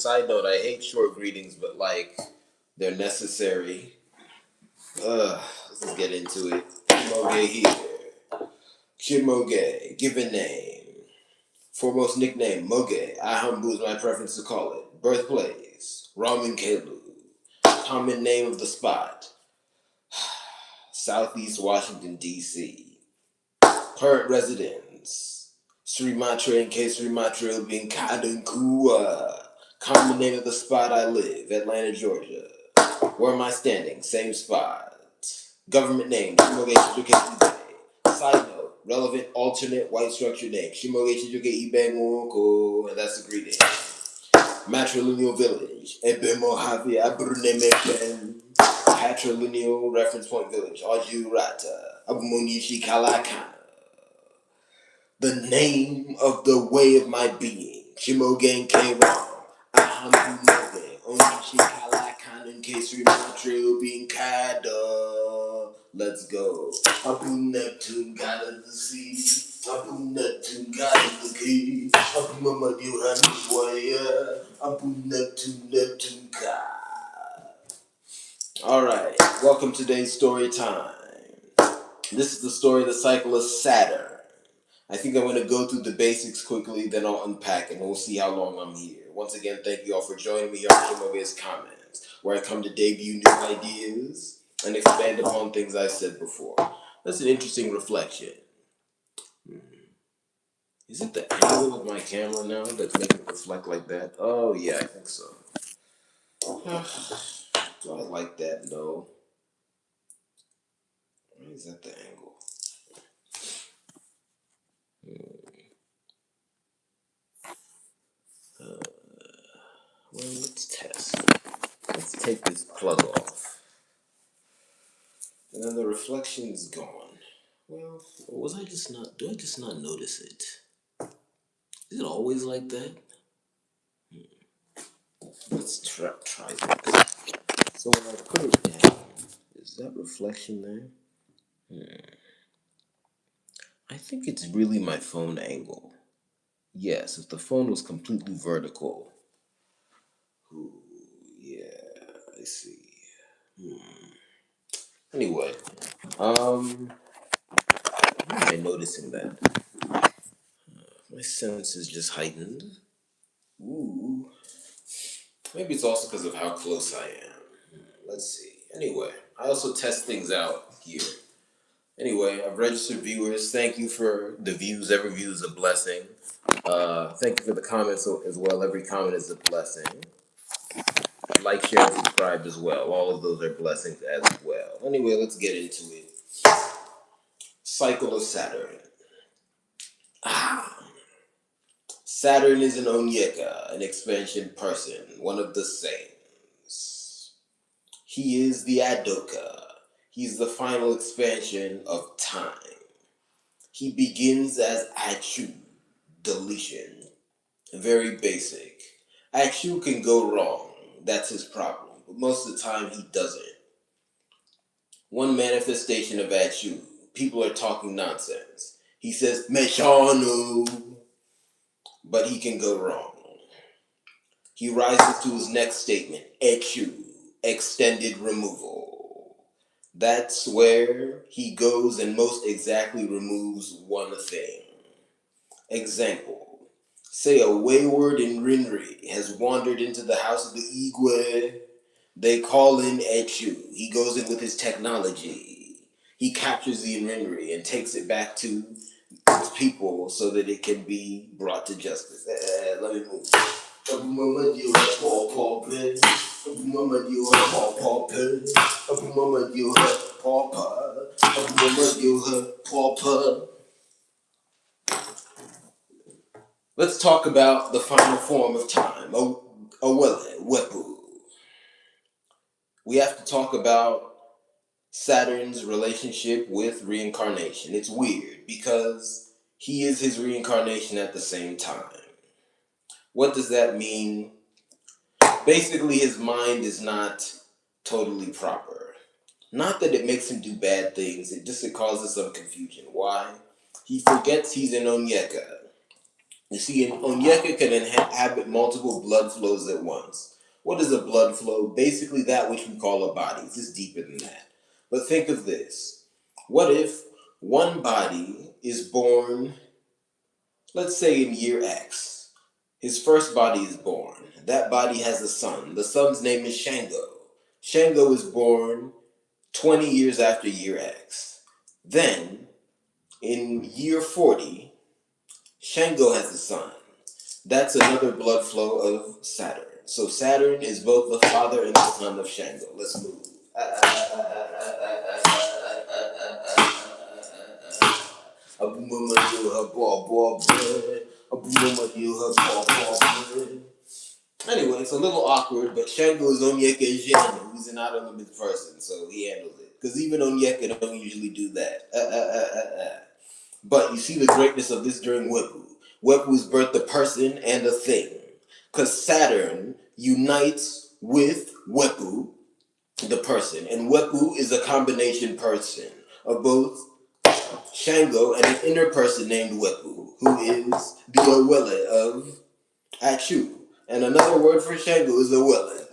Side note, I hate short greetings, but like they're necessary. Let's just get into it. Chimoge here. Chimoge, given name. Foremost nickname, Moge. I humble is my preference to call it. Birthplace, Ramen Kelu. Common name of the spot, Southeast Washington, D.C. Current residence, Sri Matra and K Sri Matra being Kadankua. Common name of the spot I live, Atlanta, Georgia. Where am I standing? Same spot. Government name, Shimoge Shizuke Ibe. Side note, relevant alternate white structure name, Shimoge Shizuke Ibe Mwoko, and that's the greeting. Matrilineal village, Ebe Mojave Abrune Mepen. Patrilineal reference point village, Aju Rata, Abunishi Kalakana. The name of the way of my being, Shimogen K-Ram, Ahambu Moge, Onishi Kalakanan Kesri Montreal being Kada. Let's go. Abu Neptune, God of the sea. Abu Neptune, God of the key. Abu Mamadu Hanishwaya. Abu Neptune, Neptune, God. Alright, welcome to today's story time. This is the story of the cycle of Saturn. I think I'm going to go through the basics quickly, then I'll unpack and we'll see how long I'm here. Once again, thank you all for joining me on Shimoge's Comments, where I come to debut new ideas and expand upon things I said before. That's an interesting reflection. Is it the angle of my camera now that's making it reflect like that? Oh yeah, I think so. Do I like that? No. Why is that the angle? Well, let's test. Let's take this plug off. And then the reflection's gone. Well, was I just not, do I just not notice it? Is it always like that? Let's try this. So when I put it down, is that reflection there? I think it's really my phone angle. Yes, if the phone was completely vertical. Ooh, yeah, I see. Anyway, why am I noticing that? My sense is just heightened. Ooh. Maybe it's also because of how close I am. Let's see. Anyway, I also test things out here. Anyway, I've registered viewers. Thank you for the views. Every view is a blessing. Thank you for the comments as well. Every comment is a blessing. Like, share, and subscribe as well. All of those are blessings as well. Anyway, let's get into it. Cycle of Saturn. Saturn is an Onyeka, an expansion person, one of the saints. He is the Adoka. He's the final expansion of time. He begins as Achu, deletion. Very basic. Achu can go wrong. That's his problem. But most of the time, he doesn't. One manifestation of Achu. People are talking nonsense. He says, Meshanu. But he can go wrong. He rises to his next statement, Echu, extended removal. That's where he goes and most exactly removes one thing. Example, say a wayward Nrinri has wandered into the house of the Igwe. They call in Echu. He goes in with his technology. He captures the Nrinri and takes it back to its people so that it can be brought to justice. Let me move. Mama, you have paw pen. Mama, you have paw pen. Mama, you have paw. Mama, you have paw. Let's talk about the final form of time, Owele, Wepu. We have to talk about Saturn's relationship with reincarnation. It's weird because he is his reincarnation at the same time. What does that mean? Basically, his mind is not totally proper. Not that it makes him do bad things, it causes some confusion. Why? He forgets he's an Onyeka. You see, an Onyeka can inhabit multiple blood flows at once. What is a blood flow? Basically, that which we call a body. It's just deeper than that. But think of this. What if one body is born, let's say in year X? His first body is born. That body has a son. The son's name is Shango. Shango is born 20 years after year X. Then, in year 40, Shango has a son. That's another blood flow of Saturn. So Saturn is both the father and the son of Shango. Let's move. Anyway, it's a little awkward, but Shango is Onyeka Ejenu, who's an out-of-limits person, so he handles it. Because even Onyeka don't usually do that. But you see the greatness of this during Wepu. Wepu is both the person and a thing. Because Saturn unites with Wepu, the person. And Wepu is a combination person of both Shango and an inner person named Wepu, who is the Owele of Achu. And another word for Shango is Owele.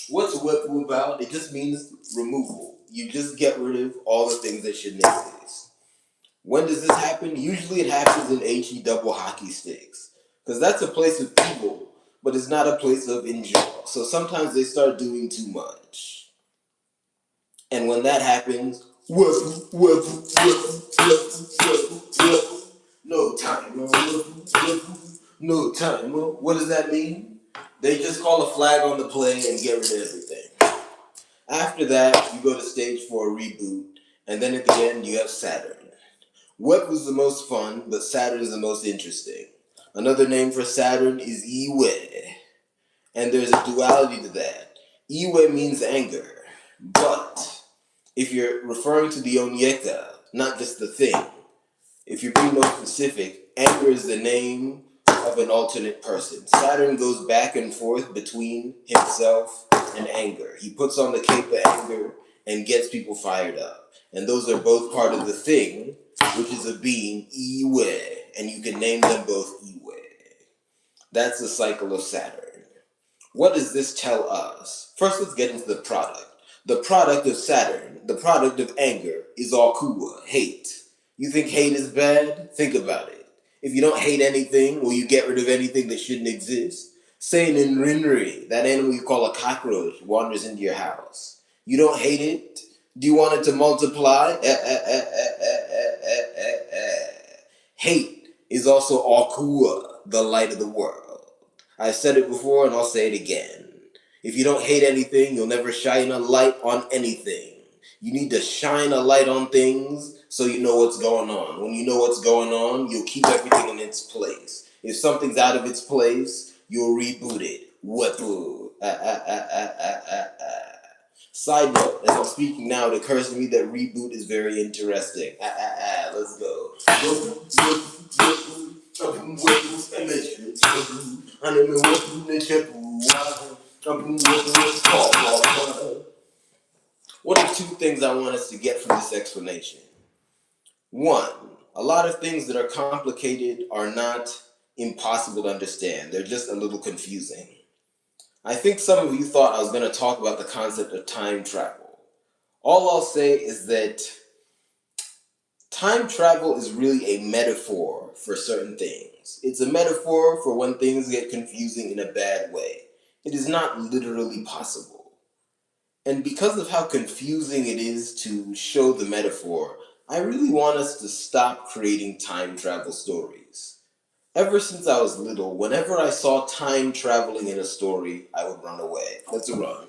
What's Wepu about? It just means removal. You just get rid of all the things that shouldn't exist. When does this happen? Usually it happens in HE double hockey sticks. Because that's a place of evil, but it's not a place of enjoy. So sometimes they start doing too much. And when that happens, Wepu, Wepu, Wepu, Wepu, Wepu, Wepu. No time, no time. What does that mean? They just call a flag on the play and get rid of everything. After that, you go to stage 4 reboot, and then at the end you have Saturn. What was the most fun, but Saturn is the most interesting. Another name for Saturn is Iwe, and there's a duality to that. Iwe means anger, but if you're referring to the Onyeka, not just the thing, if you're being more specific, anger is the name of an alternate person. Saturn goes back and forth between himself and anger. He puts on the cape of anger and gets people fired up. And those are both part of the thing, which is a being, Iwe. And you can name them both Iwe. That's the cycle of Saturn. What does this tell us? First, let's get into the product. The product of Saturn, the product of anger, is Akuwa, hate. You think hate is bad? Think about it. If you don't hate anything, will you get rid of anything that shouldn't exist? Say an Nrinri, that animal you call a cockroach, wanders into your house. You don't hate it? Do you want it to multiply? Hate is also Akuwa, the light of the world. I've said it before and I'll say it again. If you don't hate anything, you'll never shine a light on anything. You need to shine a light on things so you know what's going on. When you know what's going on, you'll keep everything in its place. If something's out of its place, you'll reboot it. Wepu. Side note, as I'm speaking now, it occurs to me that reboot is very interesting. Let's go. What are two things I want us to get from this explanation? One, a lot of things that are complicated are not impossible to understand. They're just a little confusing. I think some of you thought I was going to talk about the concept of time travel. All I'll say is that time travel is really a metaphor for certain things. It's a metaphor for when things get confusing in a bad way. It is not literally possible. And because of how confusing it is to show the metaphor, I really want us to stop creating time travel stories. Ever since I was little, whenever I saw time traveling in a story, I would run away. Let's run.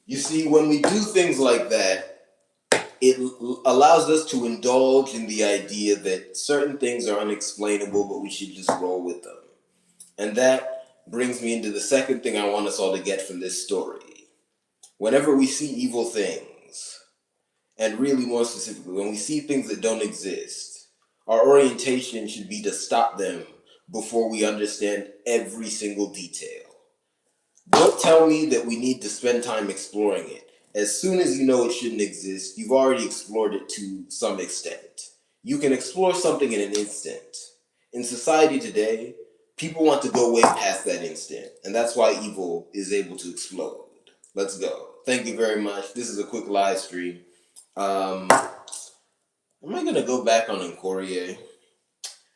You see, when we do things like that, it allows us to indulge in the idea that certain things are unexplainable, but we should just roll with them. And that brings me into the second thing I want us all to get from this story. Whenever we see evil things, and really more specifically, when we see things that don't exist, Our orientation should be to stop them before we understand every single detail. Don't tell me that we need to spend time exploring it. As soon as you know it shouldn't exist, you've already explored it to some extent. You can explore something in an instant. In society today, people want to go way past that instant, and that's why evil is able to explode. Let's go. Thank you very much. This is a quick live stream. Am I gonna go back on Encourier?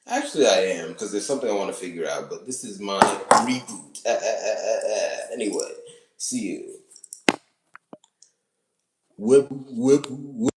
Actually, I am, because there's something I want to figure out, but this is my reboot. Anyway, see you. Whip, whip, whip.